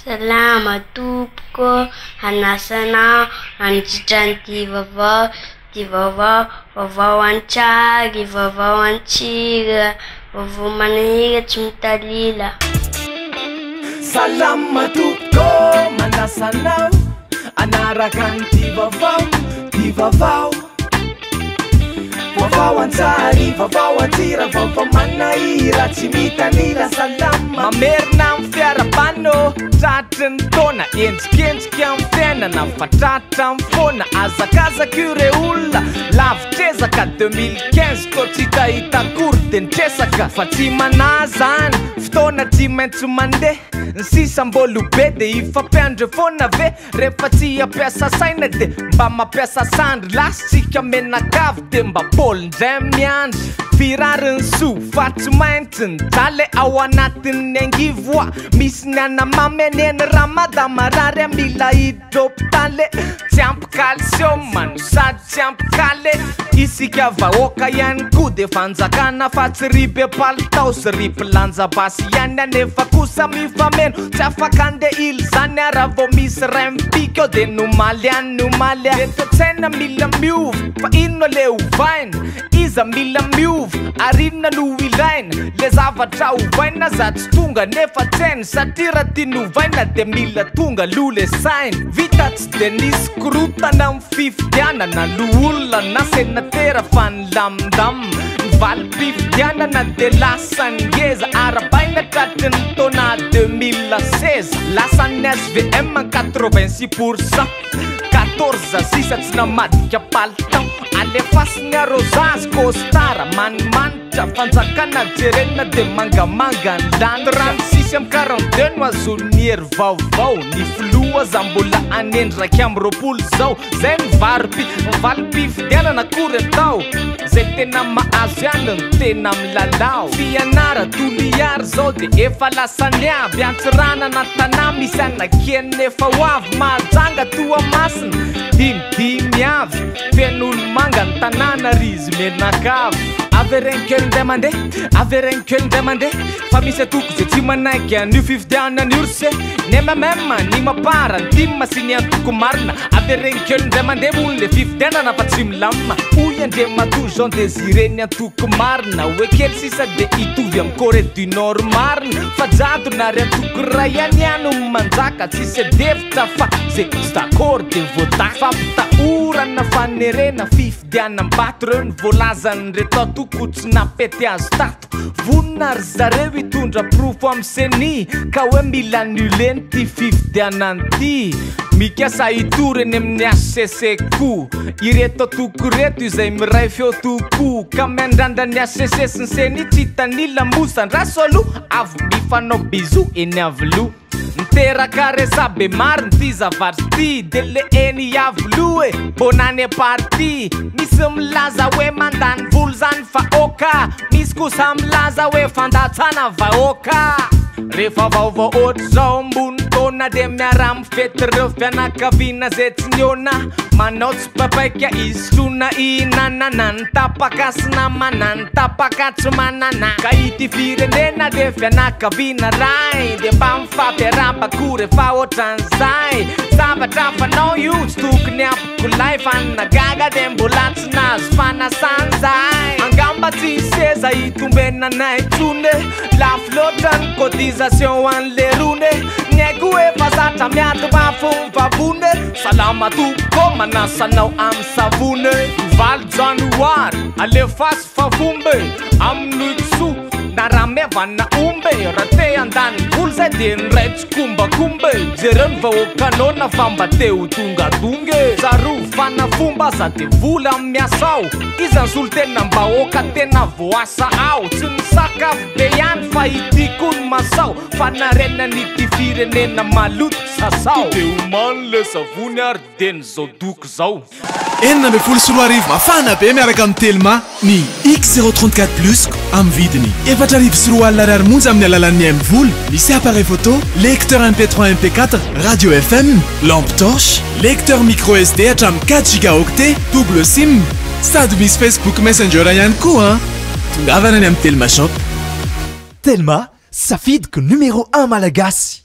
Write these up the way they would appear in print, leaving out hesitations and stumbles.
Salama Tompoko, anasana, anjitranty vavao antsary, vavao antsira, vavao manahira tsy mitalila. Salama Tompoko, manasanao, anaraka ty vavao vavao antsary, vavao antsira, vavao manahira tsy mitanila. Salama Mamerina am fiarahabana, tratriny Taona, entsikentsiky am fiainana, fa tratra am fona, azakazaky io re olona lavitresaka 2015 ko tsy tahita akory de nitresaka, fa tsy manahy zany fotoana tsy maintsy mandeha, ny sisa mbolo be de ifampiandre fona ve, rehefa tsy ampiasa saina de mba mampiasa sandry, lasitsika menakavy de mba polindray miandry, firariny so fa tsy maintsy nijale ao anatin'ny angivoa, misy ny anamamy neny ramada marary mila hidropitale, tsy ampy calcium no sady tsy ampy kale, isika vahoaka ihany koa de fanjakana fa tsy ribe palitao sy ripilanja basy ihany anefa kosa mifameno, tsy afaka ande ily zany raha vao misy ray mipika de nomaly any nomaly etotsena mila miova, fa ino le ovaina iza mila miova, ary inona no ilaina le zavatra ovaina za tsy tonga nefa tseny, satria raha ty novaina de mila tonga lo le saina, vita tsy de nisy korotana am fifidianana, lo olona na senatera fa nilamindamina, nivalim-pifidianana de lasa ngeza, arabaina tratriny Taona 2016, lasa ny SVM 86%, 14 sisa tsy namadika palitao, alefasiny arosage costara, manimanitra fanjakana jerenina de mangamanga ny lany, 36 am 42 no azon'ny hery vaovao, ny filoha za mbola anendry raiky am roapolo zao, zay nivalim-pifidianana akory atao, zay tena mahazo ihany ny tena milalao, fianara toliary zao de efa lasa niavy, antsorana tanà misy anakeny nefa hoavy, mahajanga toa masina dimidimy avy, fen'olo manga ny tanàna rizy menakavy, averenkelindray mandeha, fa misy atoko zay tsy manaiky an'io fifidianana io se, ny mamema ny mapara ny dimma sy ny antoko marina, averenkelindray mandeha mono le fifidianana fa tsy milamina, oy andremato Jean Désiré ny antoko marina, hoe kely sisa de itovy am Corée du Nord marina, fa jado nary antoko ray any manjaka, tsy se devitra fa zay tsy d'accord de voataka, fampitaorana fanerena fifidiana mbato reo ny voalazany reto atoko tsy napety azo tato, vonina ry zareo hitondra profo am seny ka hoe mila annuleny ty fifidianany ty, mikasa hitoreny amin'ny HCC ko, ireto atoko reto izay miray feo toko, ka miandrandany HCC sy ny seny tsy hitanila mosany rasolo avy mifanao bizo eny avilo, niteraka resa be mariny ty zavatry ty, de le eny iavoloha bonane party, misy milaza hoe mandany volo zany vahoaka, misy kosa milaza hoe fandatsana vahoaka, rehefa vaovao ohatry zao ambony taona de miara mifety reo fianakaviana zay tsy niona, manao tsy papaika isolona inanana, ny tapaka sy namana, ny tapaka tsy manana, ka ity firenena de fianakaviana ray, de mba mifampiarabako rehefa ohatran'izay, zavatra fanao io tsy tokony ampikolay, fa nagaga de mbola tsy nazo fanasan'izay, angamba tsy seza hitombenanay tsone, lafo loatra ny cotisation an'le rone, ny haiko efa zatra miady mafomvavone, Salama Tompoko manasanao am savone, valo janoary alefasy fafombe amin'ny tso na raha mevana ombe, raha te andany volo zay de nyray tsy kombakombe, jereo ny vahoakanao na fa mba te ho tongadonge, zaro fanafomba za de vola am miasao, iza ny solo tena mbahoaka tena voasa ao, tsy misakafo be ihany fa itiko ny masao, fa narena nity firenena maloto sasao, de omany le savony ary de ny zao doko zao. Enina amby folo sy roa arivo mafana be miaraka amin'ny telma ny X034 plus amin'ny vidiny 4 sy roa alina ariary monja amin'ny alalan'ny M-Vol, misy appareil photo, lecteur MP3 MP4, radio FM, lampe torche, lecteur micro SD hatramin'ny 4 gigaoctet, double SIM, sady misy Facebook Messenger ihany koa, tongavana ny amin'ny Telma Shop. Telma, safidiko numéro 1 malagasy.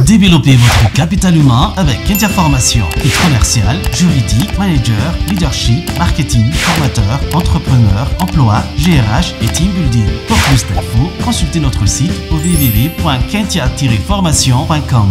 Développez votre capital humain avec interformation et commercial, juridique, manager, leadership, marketing, formateur, entrepreneur, emploi, GRH et team building. Pour plus d'infos, consultez notre site au www.kentia-formation.com.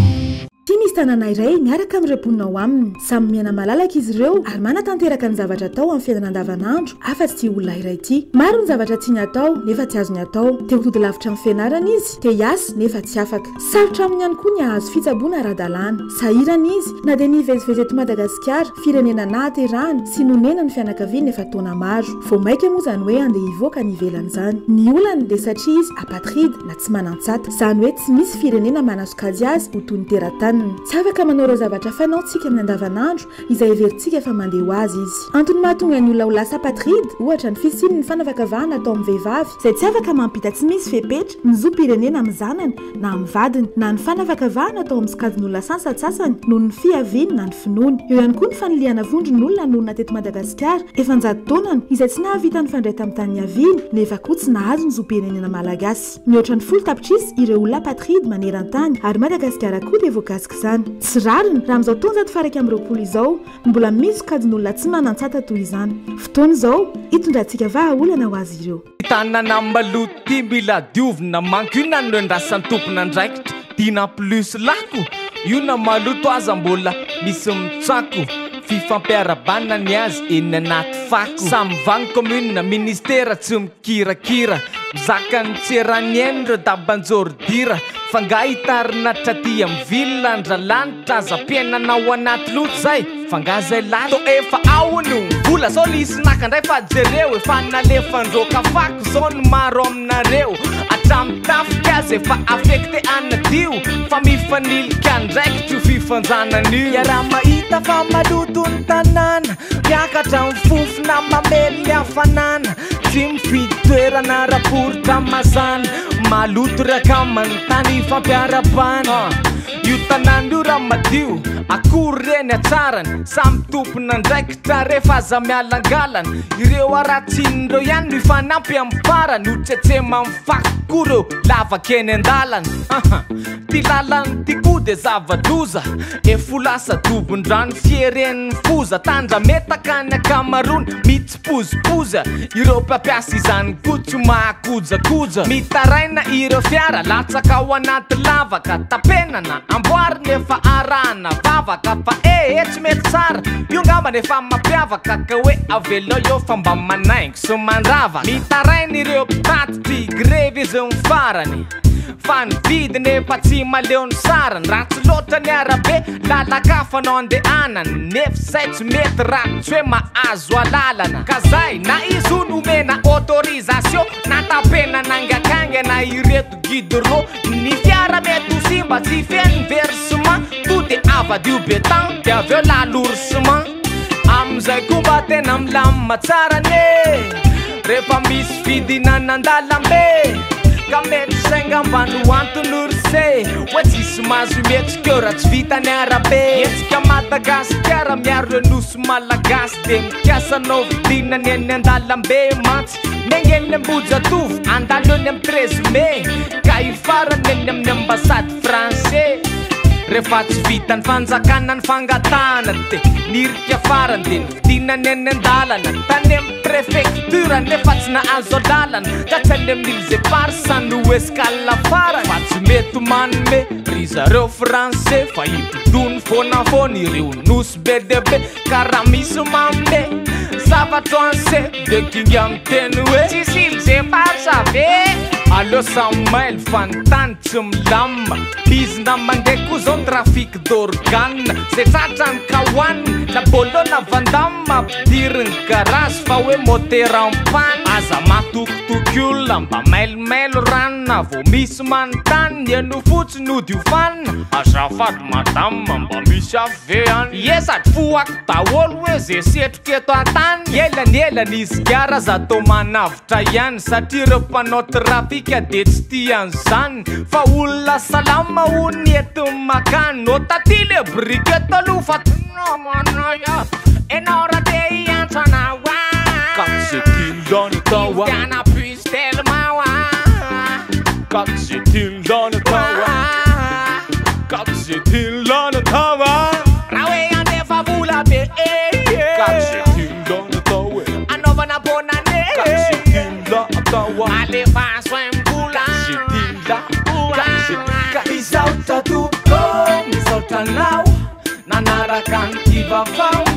Tanàna iray miaraka amin'ireo aminy samy miana malalaka izy ireo ary manatanteraka ny zavatra atao amin'ny fiainana andavanandro afa-tsy ity olona iray ity. Maro ny zavatra tiany atao nefa tsy azony atao. Te ho tody lavitra amin'ny fianarana izy, te hiasa nefa tsy afaka. Sarotra aminy ihany koa ny ahazo fitsaboana ara-dalàna. Sahirana izy na dia nivezivezy eto Madagasikara, firenena nahaterahany sy nonena ny fianakaviany efa taona maro. Vao maika moa zany hoe andeha hivoaka ny ivelan'izany. Ny olany dia satria izy apatride na tsy manan-tsata, zany hoe tsy misy firenena manasokajy azy ho toy ny teran-taniny. Tsy afaka manao ireo zavatra fanao tsika amin'ny andavanandro izay everitsika efa mandeha ho azy izy. Antony mahatonga ny olona ho lasa apatride ohatra ny fisiny ny fanavakavahana atao amin'ny vehivavy izay tsy afaka mampita tsy misy fepetra mizoa-pirenena amin'ny zanany na amin'ny vadiny, na ny fanavakavahana atao amin'ny sokajin'olona sansasasany noho ny fiaviany na ny finoany. Eo ihany koa ny faniliana vondron'olona nonona teto Madagasikara efa 100 taonany izay tsy nahavita ny fandray tamin'ny tany aviany nefa koa tsy nahazo ny zoam-pirenena malagasy. Mihoatra ny 10 tapitrisa ireo olona apatride maneran-tany ary Madagasikara koa dia voakasika izany. Tsy rariny raha amin'izao taona 2020 izao mbola misy sokajin'olona tsy manan-tsata toy izany. Fotoana izao hitondrantsika vahaolana ho azy ireo. Tanana maloto ty mila diovina manko io na noendrasan'ny tompona andraikitra dina plus lako io na maloto aza mbola misy mitsako fifampiarabana ny azy eny anaty fako samy vagny commune ministera tsy mikirakira mizaka ny tseranieny reo dabanjordira fanga hitarina traty amin'ny villa andralanitra aza mpiainanao anaty loto zay fanga zay lato efa aono vola zao lisinakandray fa jereo efa nalefandroka fako zao ny maro aminareo atramtafika azy efa affecte anadio fa mifanilika andraikitro fifanjanan'io iaraha mahita fa maloto ny tanàna miakatra ny fofona mamely ny hafanana tsy mifidy toerana raporitra mazana maloto raka manontany fampiarabana io tanàna io raha madio akory reny atsarany samy tompona andraikitra rehefa aza mialangalana ireo aratsinyireo ihany no ifanampy amin'ny farany ho tsetsema mifako reo lavakeny an-dalana ty lalany ty koa dia zava-doza efo lasa dobon-drano fieren'ny foza tandra metaka ny akamarony mitsipozipoza ireo mpampiasa izany koa tsy mahakojakoja mitaraina ireo fiara latsaka ao anaty lavaka tapenana amboariny efa arahana vavaka fa tsy mety tsara io ngamba nefa mampiavaka ka hoe avelo io fa mba manaingo sy mandrava mitaraina ireo mpitaty grevy izy ny farany fa ny vidiny efa tsy maleo ny sarany raha tsy loatra ny arabe lalakafanao andehanany nefa zay tsy mety raha tsy hoe mahazo alalana ka zay na izy ho nomena autorisation na tapena nangakanga na ireto gidro ny fiara mety ho simba tsy feny versement to dia avadio betan dia aveo lalorsement amizay koa mba tena milamina tsarany rehefa misy fidinanan-dalambe ka mety sainga mba no anton'orse hoe tsisy mazo metsika eo raha tsy vita ny arabe etsika Madagasikara miaro reo nosy malagasy dia mikiasanao vidinany eny an-dalambe mantsy mengeny ambojatovo andalo eny amin'ny 13 mai ka hifarany eny amin'ny ambasady français rehefa tsy vita ny fanjakana ny fangatana dia nirika farany dia nividinany eny an-dalana tany amin'ny préfecture nefa tsy nahazo lalana ka tsy any amin'ny ilzeparsany ho escale farany fa tsy mety manome ry zareo français fa hipidony fonafona ireo nosy be dia be ka raha misy mame zavatra anse dia kingy amin'ny teny hoe tsisy ilzeparsa ve aleo samy fa ny tany tsy milamina Bizina mandeha koa zao trafic d'organe zay tratra ny kahoaniny na Bolo na damme ampidiriny garage fa hoe moteur en panne aza matokitoky olona mba mailo ranona vao misy manontany eno fotsiny hodiofanina azafady madame mba misy ave any sady foako daholo hoe zay setroka eto an-tany elany izy gara za to manavitra ihany satria ireo mpanao trafika dia tsy tian'izany fa olona salama hony eto makany no tatile brike taloha fa tinamanaya enao raha te hiantrana wa quand c'est-il dans le temps wa yana plus tellement wa quand c'est-il dans le temps wa quand atao alefaso ambola ka isaotra tompoko misaotranao nanaraka ny ivavao